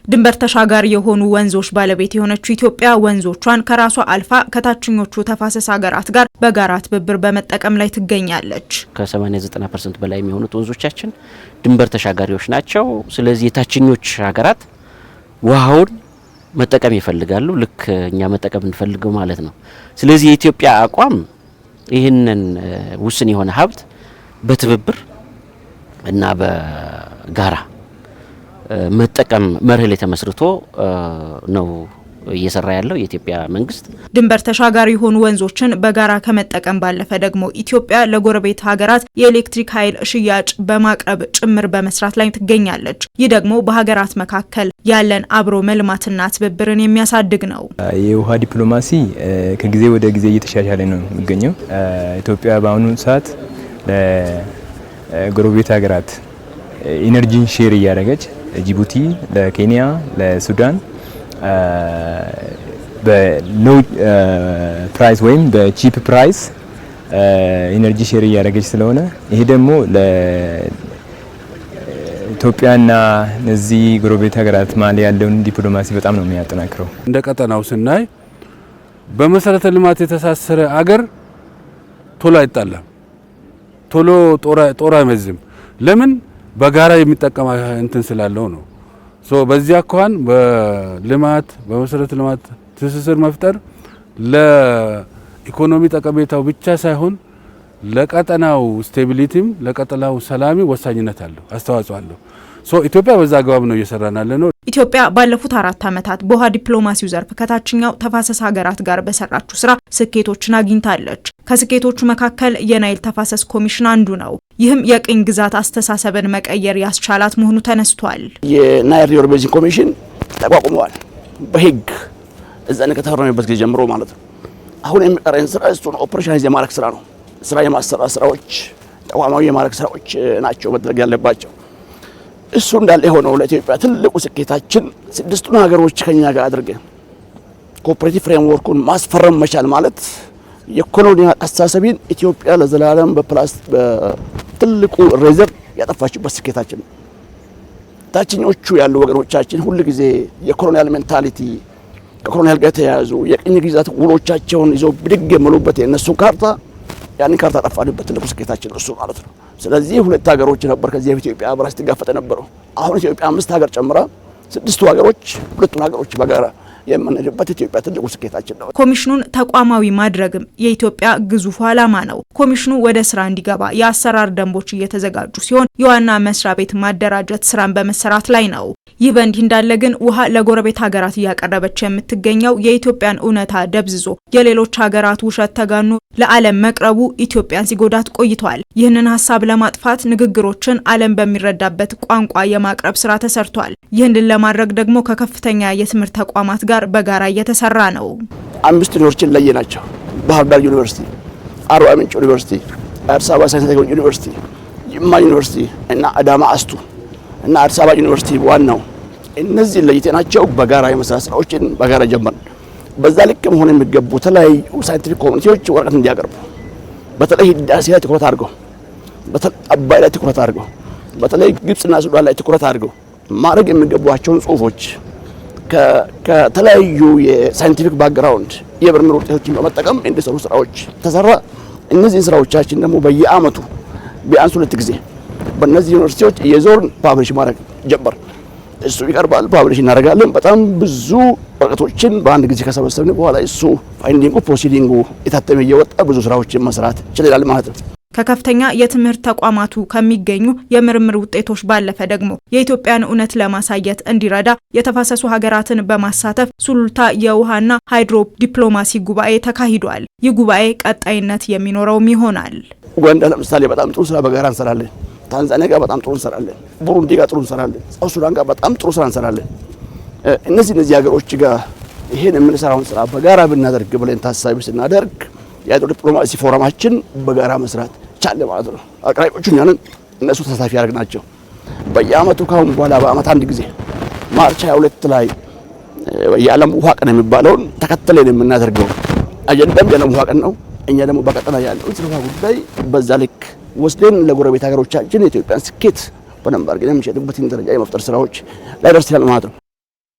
ድንበር ተሻጋሪ የሆኑ ወንዞች ባለቤት የሆነችው ኢትዮጵያ ወንዞቿን ከራሷ አልፋ ከታችኞቹ ተፋሰስ ሀገራት ጋር በጋራ ትብብር በመጠቀም ላይ ትገኛለች። ከ80-90% በላይ የሚሆኑት ወንዞቻችን ድንበር ተሻጋሪዎች ናቸው። ስለዚህ የታችኞች ሀገራት ውሃውን መጠቀም ይፈልጋሉ፣ ልክ እኛ መጠቀም እንፈልገው ማለት ነው። ስለዚህ የኢትዮጵያ አቋም ይህንን ውስን የሆነ ሀብት በትብብር እና በጋራ መጠቀም መርህ ላይ ተመስርቶ ነው እየሰራ ያለው የኢትዮጵያ መንግስት። ድንበር ተሻጋሪ የሆኑ ወንዞችን በጋራ ከመጠቀም ባለፈ ደግሞ ኢትዮጵያ ለጎረቤት ሀገራት የኤሌክትሪክ ኃይል ሽያጭ በማቅረብ ጭምር በመስራት ላይ ትገኛለች። ይህ ደግሞ በሀገራት መካከል ያለን አብሮ መልማትና ትብብርን የሚያሳድግ ነው። የውሃ ዲፕሎማሲ ከጊዜ ወደ ጊዜ እየተሻሻለ ነው የሚገኘው። ኢትዮጵያ በአሁኑ ሰዓት ለጎረቤት ሀገራት ኢነርጂን ሼር እያደረገች ጅቡቲ ለኬንያ ለሱዳን በሎ ፕራይስ ወይም በቺፕ ፕራይስ ኢነርጂ ሼር እያደረገች ስለሆነ ይሄ ደግሞ ለኢትዮጵያና እነዚህ ጎረቤት ሀገራት ማለት ያለውን ዲፕሎማሲ በጣም ነው የሚያጠናክረው። እንደ ቀጠናው ስናይ በመሰረተ ልማት የተሳሰረ አገር ቶሎ አይጣላም፣ ቶሎ ጦር አይመዝም። ለምን? በጋራ የሚጠቀም እንትን ስላለው ነው። በዚያ አኳኋን በልማት በመሰረተ ልማት ትስስር መፍጠር ለኢኮኖሚ ጠቀሜታው ብቻ ሳይሆን ለቀጠናው ስቴቢሊቲም ለቀጠናው ሰላም ወሳኝነት አለው፣ አስተዋጽኦ አለው። ኢትዮጵያ በዛ አግባብ ነው እየሰራን ያለነው። ኢትዮጵያ ባለፉት 4 ዓመታት በውሃ ዲፕሎማሲው ዘርፍ ከታችኛው ተፋሰስ ሀገራት ጋር በሰራችው ስራ ስኬቶችን አግኝታለች። ከስኬቶቹ መካከል የናይል ተፋሰስ ኮሚሽን አንዱ ነው። ይህም የቅኝ ግዛት አስተሳሰብን መቀየር ያስቻላት መሆኑ ተነስቷል። የናይል ሪቨር ቤዚን ኮሚሽን ተቋቁሟል በህግ እዛን ከተፈረመበት ጊዜ ጀምሮ ማለት ነው። አሁን የሚቀረን ስራ እሱን ኦፕሬሽናይዝ የማድረግ ስራ ነው። ስራ የማሰራት ስራዎች፣ ተቋማዊ የማድረግ ስራዎች ናቸው መደረግ ያለባቸው። እሱ እንዳለ ሆኖ ለኢትዮጵያ ትልቁ ስኬታችን 6ቱን ሀገሮች ከኛ ጋር አድርገን ኮኦፐሬቲቭ ፍሬምወርኩን ማስፈረም መቻል ማለት የኮሎኒያል አስተሳሰብን ኢትዮጵያ ለዘላለም በትልቁ ሬዘርቭ ያጠፋችበት ስኬታችን ነው። ታችኞቹ ያሉ ወገኖቻችን ሁሉ ጊዜ የኮሎኒያል ሜንታሊቲ ከኮሎኒያል ጋር ተያያዙ የቅኝ ግዛት ውሎቻቸውን ይዘው ብድግ የመሉበት የነሱ ካርታ ያንን ካርታ ጠፋንበት ትልቁ ስኬታችን እሱ ማለት ነው። ስለዚህ 2 ሀገሮች ነበር ከዚህ ኢትዮጵያ አብራ ስትጋፈጥ ነበረው። አሁን ኢትዮጵያ 5 ሀገር ጨምራ 6ቱ ሀገሮች 2ቱን ሀገሮች በጋራ የምንሄድበት ኢትዮጵያ ትልቁ ስኬታችን ነው። ኮሚሽኑን ተቋማዊ ማድረግም የኢትዮጵያ ግዙፍ ዓላማ ነው። ኮሚሽኑ ወደ ስራ እንዲገባ የአሰራር ደንቦች እየተዘጋጁ ሲሆን የዋና መስሪያ ቤት ማደራጀት ስራን በመሰራት ላይ ነው። ይህ በእንዲህ እንዳለ ግን ውሃ ለጎረቤት ሀገራት እያቀረበች የምትገኘው የኢትዮጵያን እውነታ ደብዝዞ የሌሎች ሀገራት ውሸት ተጋኖ ለዓለም መቅረቡ ኢትዮጵያን ሲጎዳት ቆይቷል። ይህንን ሀሳብ ለማጥፋት ንግግሮችን ዓለም በሚረዳበት ቋንቋ የማቅረብ ስራ ተሰርቷል። ይህንን ለማድረግ ደግሞ ከከፍተኛ የትምህርት ተቋማት ጋር በጋራ እየተሰራ ነው። 5 ዩኒቨርሲቲዎች ለየናቸው። ባህር ዳር ዩኒቨርሲቲ፣ አርባ ምንጭ ዩኒቨርሲቲ፣ አዲስ አበባ ሳይንስ ዩኒቨርሲቲ፣ ጅማ ዩኒቨርሲቲ እና አዳማ አስቱ እና አዲስ አበባ ዩኒቨርሲቲ ዋናው እነዚህ ለይተናቸው በጋራ የመስራት ስራዎችን በጋራ ጀመርን። በዛ ልክ መሆን የሚገቡ ተለያዩ ሳይንቲፊክ ኮሚኒቲዎች ወረቀት እንዲያቀርቡ በተለይ ህዳሴ ላይ ትኩረት አድርገው በተለይ አባይ ላይ ትኩረት አድርገው በተለይ ግብጽና ሱዳን ላይ ትኩረት አድርገው ማድረግ የሚገባቸውን ጽሁፎች ከተለያዩ የሳይንቲፊክ ባክግራውንድ የምርምር ውጤቶችን በመጠቀም እንዲሰሩ ስራዎች ተሰራ። እነዚህ ስራዎቻችን ደግሞ በየአመቱ ቢያንስ 2 ጊዜ በእነዚህ ዩኒቨርሲቲዎች የዞርን ፓብሊሽ ማድረግ ጀመር። እሱ ይቀርባል፣ ፓብሊሽ እናደርጋለን። በጣም ብዙ ወረቀቶችን በአንድ ጊዜ ከሰበሰብን በኋላ እሱ ፋይንዲንጉ ፕሮሲዲንጉ የታተመ እየወጣ ብዙ ስራዎችን መስራት ይችላል ማለት ነው። ከከፍተኛ የትምህርት ተቋማቱ ከሚገኙ የምርምር ውጤቶች ባለፈ ደግሞ የኢትዮጵያን እውነት ለማሳየት እንዲረዳ የተፋሰሱ ሀገራትን በማሳተፍ ሱሉልታ የውሃና ሃይድሮ ዲፕሎማሲ ጉባኤ ተካሂዷል። ይህ ጉባኤ ቀጣይነት የሚኖረውም ይሆናል። ኡጋንዳ ለምሳሌ በጣም ጥሩ ስራ በጋራ እንሰራለን። ታንዛኒያ ጋር በጣም ጥሩ እንሰራለን። ቡሩንዲ ጋር ጥሩ እንሰራለን። ሳውዝ ሱዳን ጋር በጣም ጥሩ ስራ እንሰራለን። እነዚህ ሀገሮች ጋር ይሄን የምንሰራውን ስራ በጋራ ብናደርግ ብለን ታሳቢ ስናደርግ የሃይድሮ ዲፕሎማሲ ፎረማችን በጋራ መስራት ቻለ ማለት ነው። አቅራቢዎቹ እኛንን እነሱ ተሳታፊ ያደርግናቸው በየአመቱ ካሁን በኋላ በአመት አንድ ጊዜ ማርች 22 ላይ የዓለም ውሃ ቀን የሚባለውን ተከትለን የምናደርገው አጀንዳም የዓለም ውሃ ቀን ነው። እኛ ደግሞ በቀጠና ያለው ስለሆነ ጉዳይ በዛ ልክ ወስደን ለጎረቤት ሀገሮቻችን የኢትዮጵያን ስኬት በደንብ አድርገን የሚሸጥበትን ደረጃ የመፍጠር ስራዎች ላይ ደርሰናል ማለት ነው።